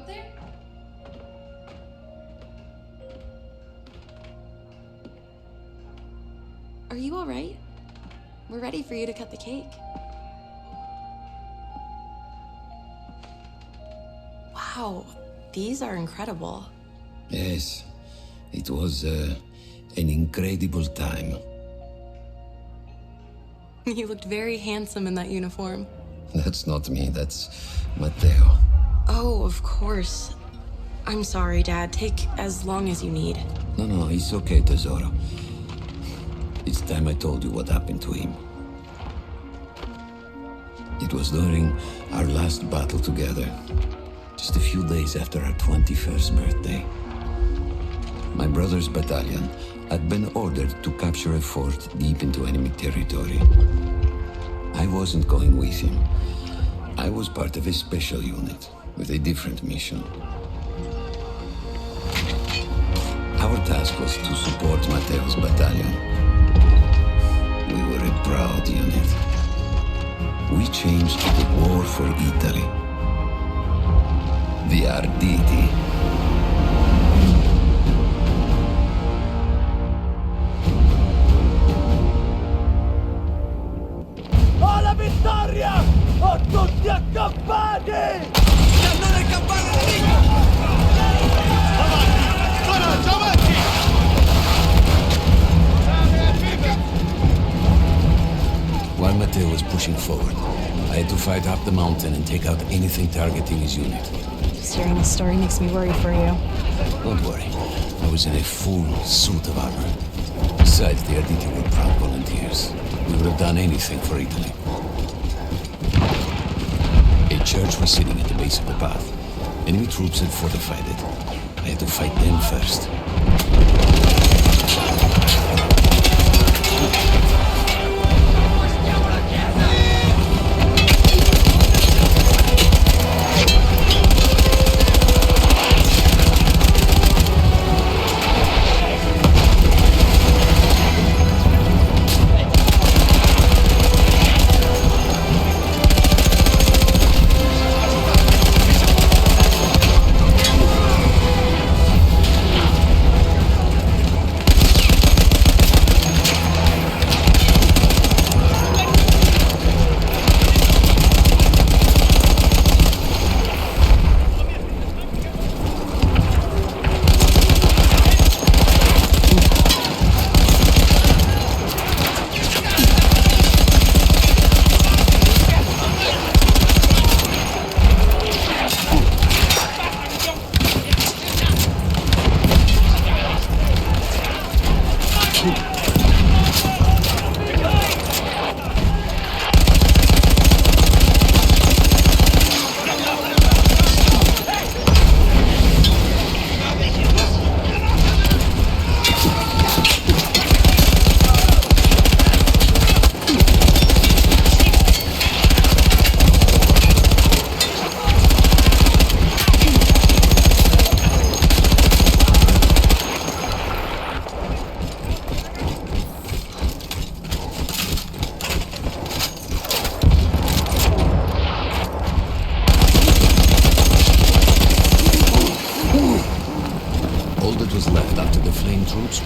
there? Are you all right? We're ready for you to cut the cake. Wow, these are incredible. Yes, it was an incredible time. You looked very handsome in that uniform. That's not me, that's Matteo. Oh, of course. I'm sorry, Dad. Take as long as you need. No, it's okay, Tesoro. It's time I told you what happened to him. It was during our last battle together, just a few days after our 21st birthday. My brother's battalion had been ordered to capture a fort deep into enemy territory. I wasn't going with him. I was part of a special unit with a different mission. Our task was to support Matteo's battalion. We were a proud unit. We changed the war for Italy. The Arditi. Alla vittoria! O tutti accampati! Cannone e campane nemiche! Avanti! Coraggio, avanti! While Matteo was pushing forward, I had to fight up the mountain and take out anything targeting his unit. Just hearing this story makes me worry for you. Don't worry, I was in a full suit of armor. Besides, the Arditi were proud volunteers. We would have done anything for Italy. A church was sitting at the base of the path. Enemy troops had fortified it. I had to fight them first.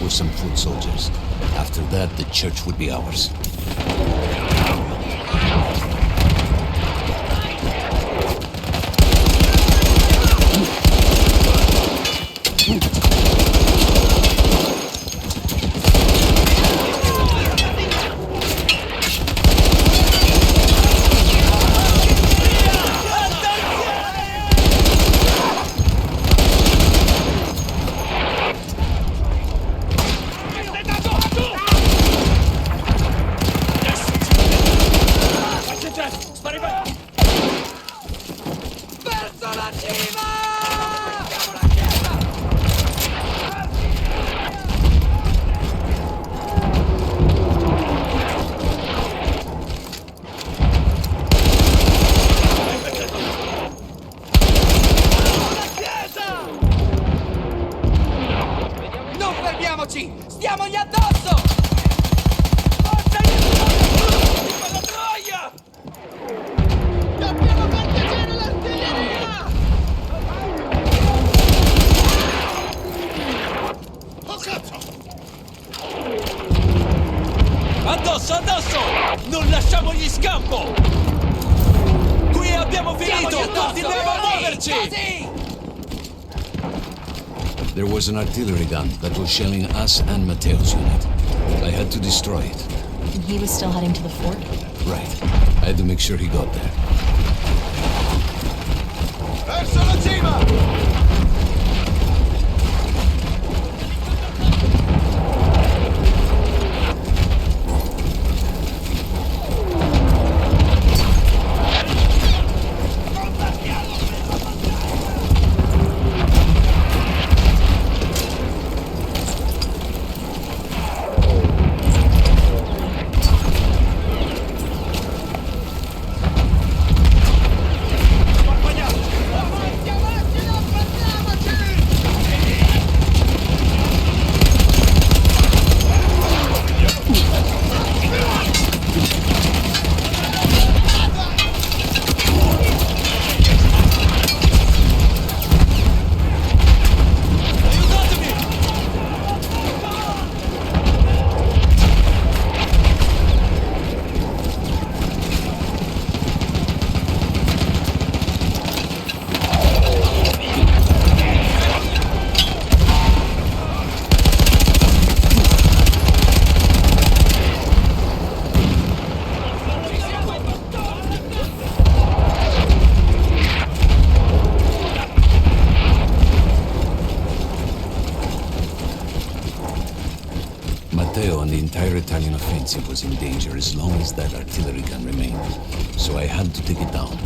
Were some foot soldiers. After that, the church would be ours. Addosso, addosso! Non lasciamogli scampo! Qui abbiamo finito! Continuiamo a muoverci! There was an artillery gun that was shelling us and Matteo's unit. I had to destroy it. And he was still heading to the fort? Right. I had to make sure he got there. Verso la cima! Matteo and the entire Italian offensive was in danger as long as that artillery gun remained. So I had to take it down.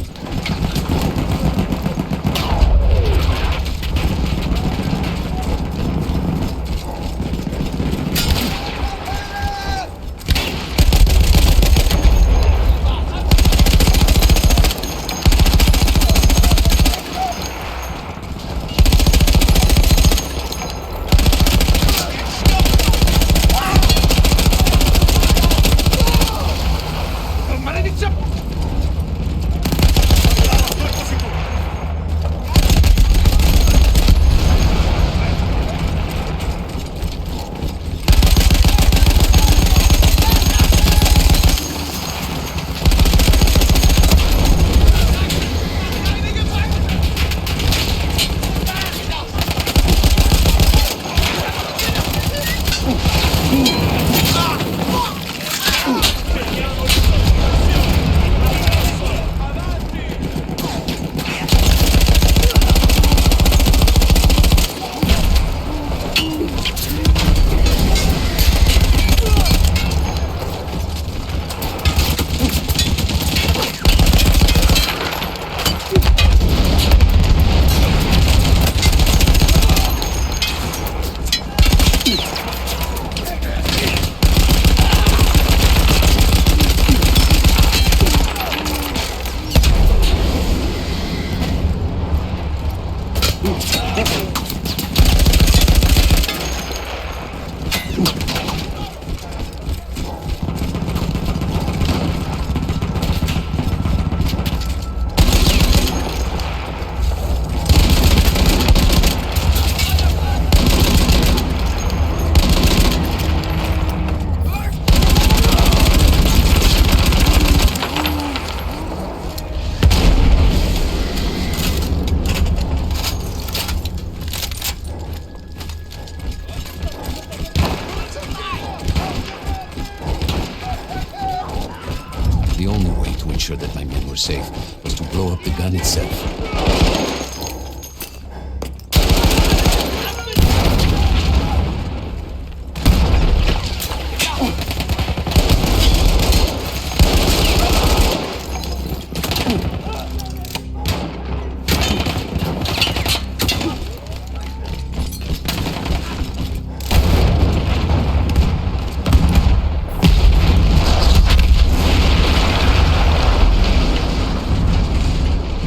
The only way to ensure that my men were safe was to blow up the gun itself.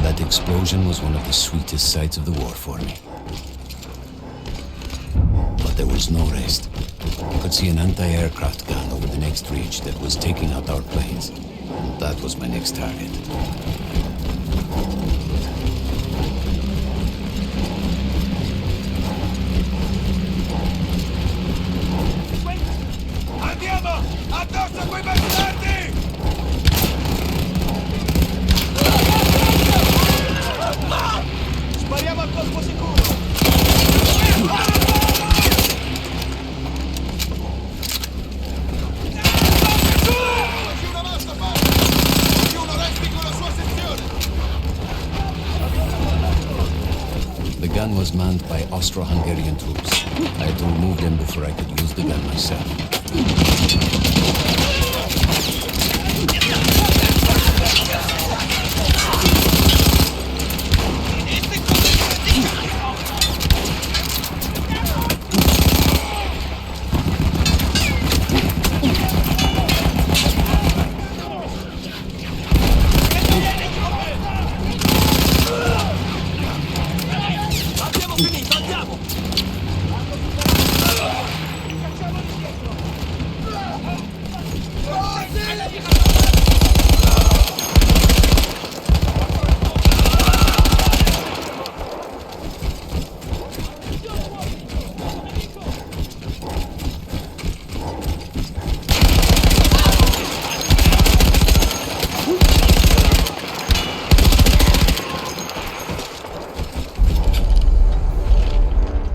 That explosion was one of the sweetest sights of the war for me. But there was no rest. I could see an anti-aircraft gun over the next ridge that was taking out our planes. And that was my next target. Andiamo! Addosso a quei bastardi! Spariamo al colpo sicuro! Una massa, fare! Ognuno resti con la sua sezione! The gun was manned by Austro-Hungarian troops. I had to remove them before I could use the gun myself. Abbiamo finito, andiamo!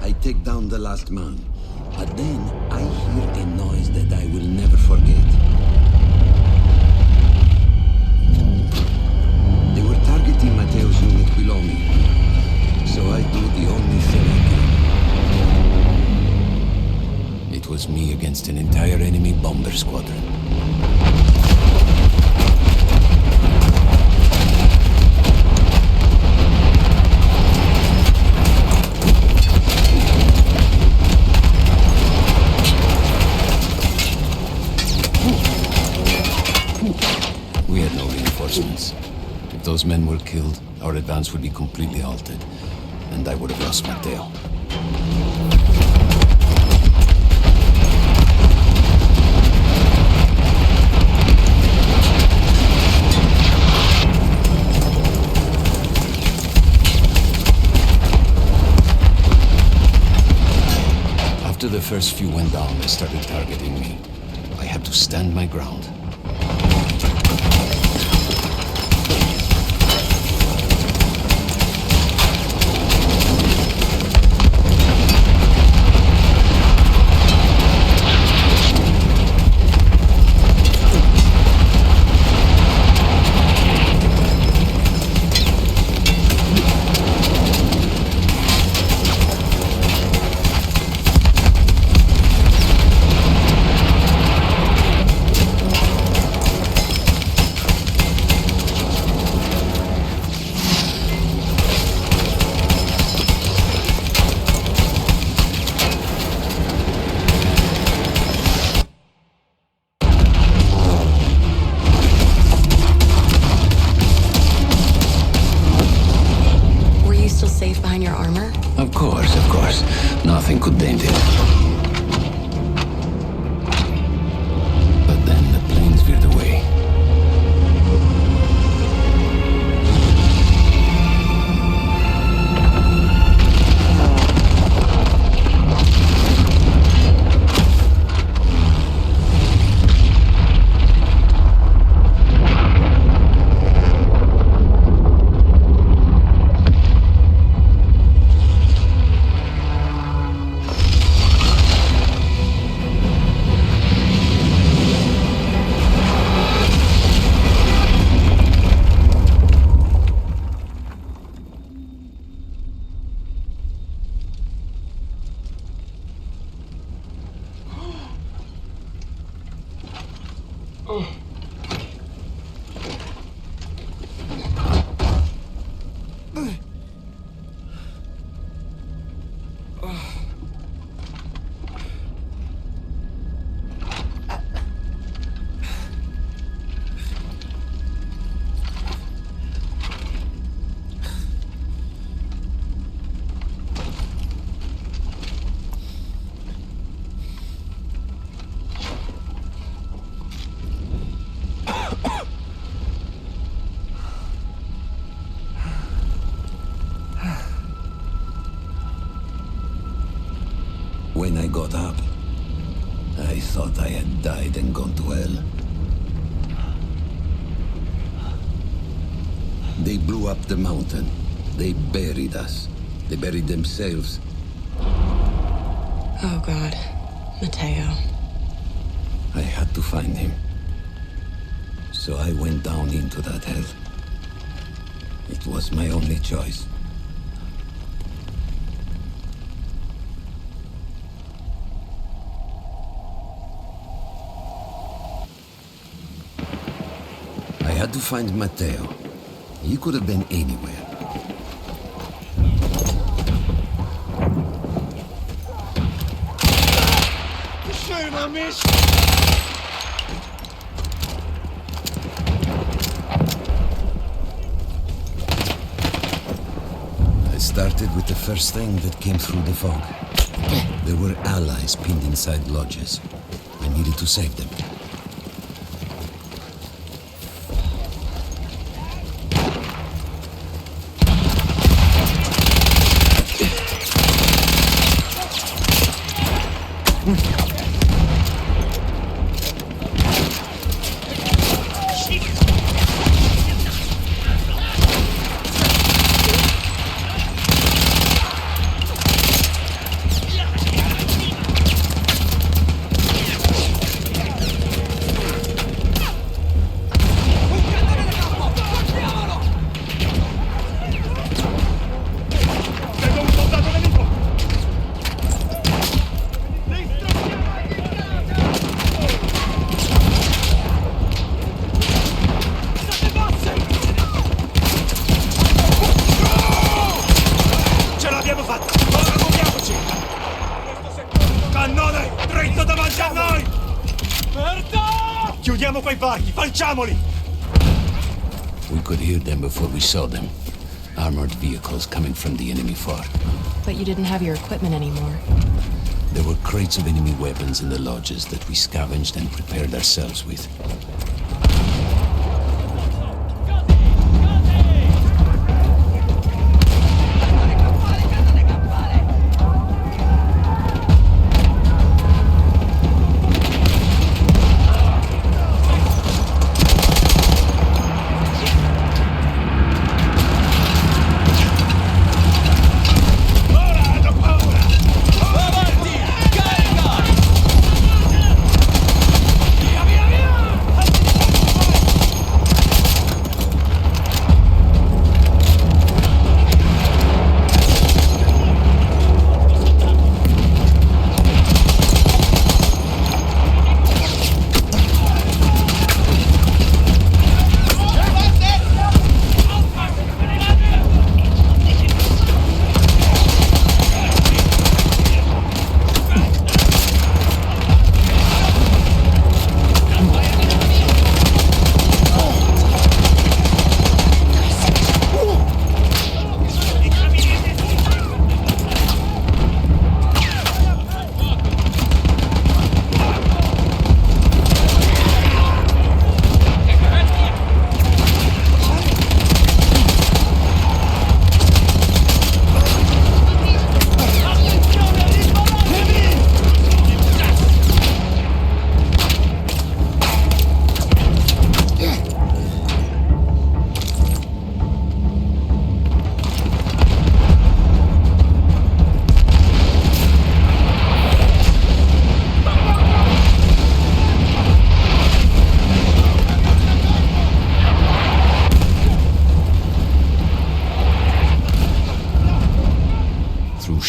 I take down the last man, but then I hear a noise that I will never forget. They were targeting Matteo's unit below me, so I do the only thing I can. It was me against an entire enemy bomber squadron. We had no reinforcements. If those men were killed, our advance would be completely halted, and I would have lost Matteo. After the first few went down, they started targeting me. I had to stand my ground. Were you still safe behind your armor? Of course. Nothing could dent it. But then the planes veered away. When I got up, I thought I had died. died and gone to hell. They blew up the mountain. They buried us. They buried themselves. Oh, God. Mateo. I had to find him. So I went down into that hell. It was my only choice. I had to find Mateo. He could have been anywhere. Schöner Mist! I started with the first thing that came through the fog. There were allies pinned inside lodges. I needed to save them. Chiudiamo quei varchi, falciamoli! We could hear them before we saw them. Armored vehicles coming from the enemy fort. But you didn't have your equipment anymore. There were crates of enemy weapons in the lodges that we scavenged and prepared ourselves with. Avanti! Carica!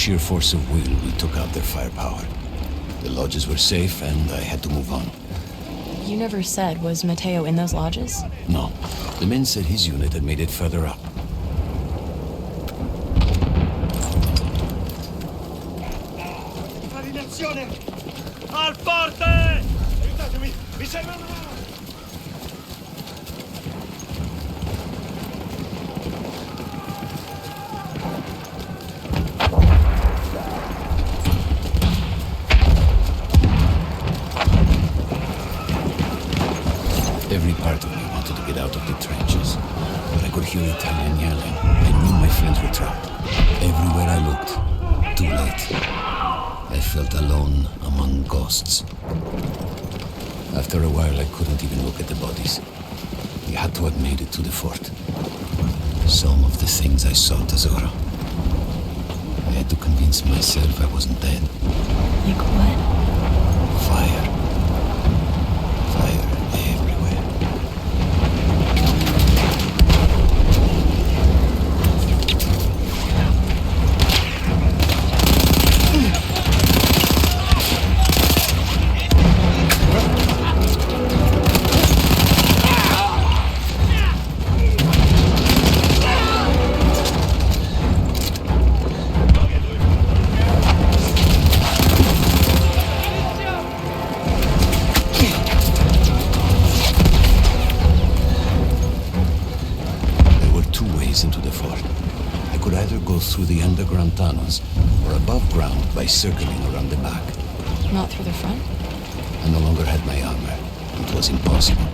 sheer force of will, we took out their firepower. The lodges were safe, and I had to move on. You never said, was Mateo in those lodges? No. The men said his unit had made it further up. Animazione! Al forte! Aiutatemi! Mi serve una mano! Every part of me wanted to get out of the trenches, but I could hear Italian yelling. I knew my friends were trapped. Everywhere I looked, too late. I felt alone among ghosts. After a while, I couldn't even look at the bodies. We had to have made it to the fort. Some of the things I saw, Tesoro. I had to convince myself I wasn't dead. Like what? Fire. Fire everywhere. Into the fort. I could either go through the underground tunnels or above ground by circling around the back. Not through the front? I no longer had my armor. It was impossible.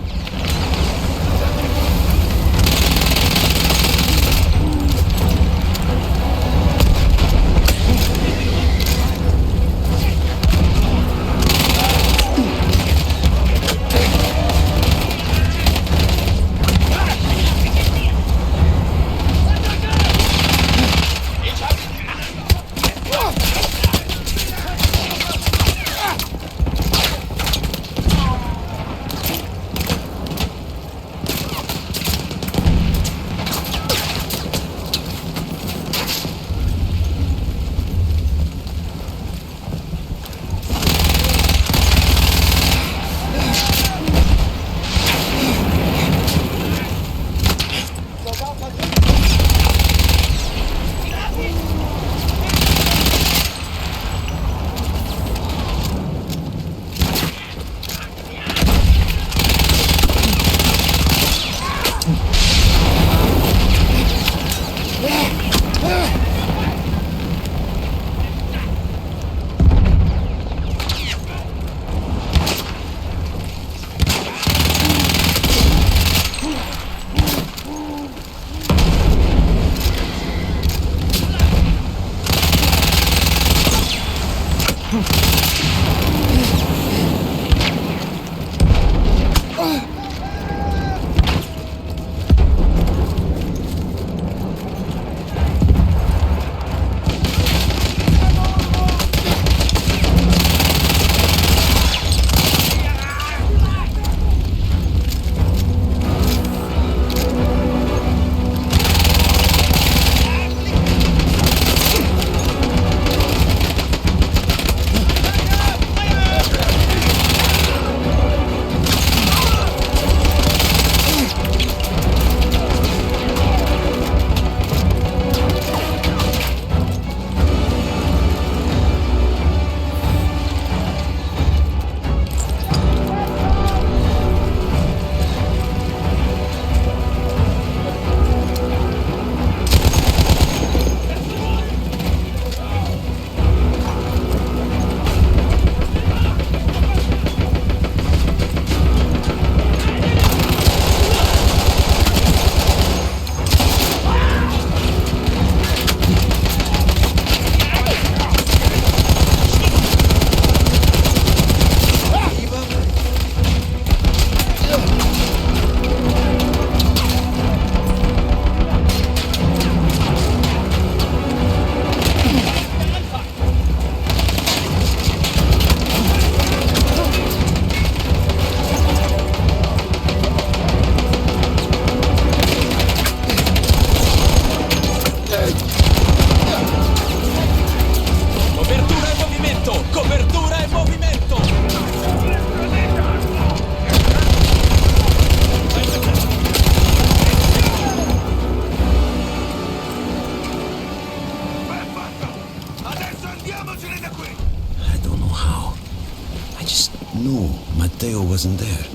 No, Matteo wasn't there.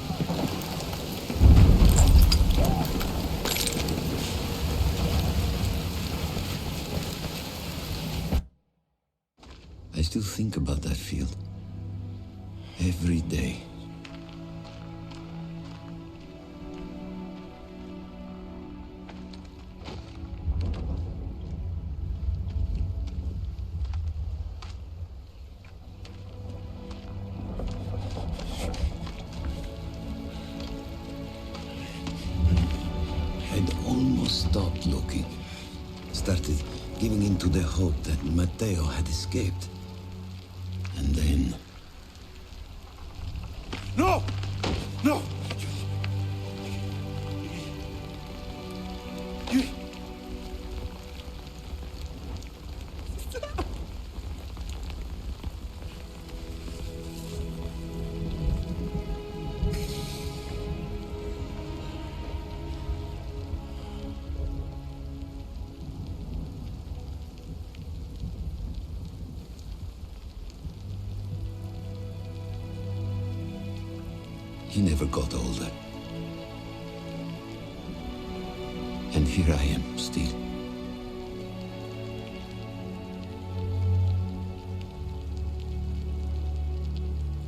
I still think about that field. Every day. stopped looking. Started giving in to the hope that Matteo had escaped. And then... No! No! He never got older. And here I am, still.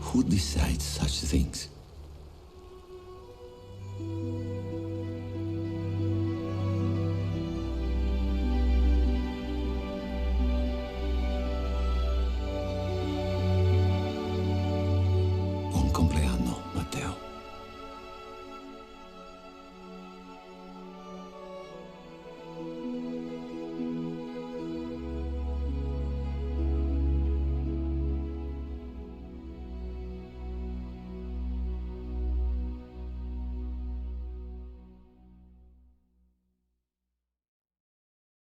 Who decides such things? Buon compleanno.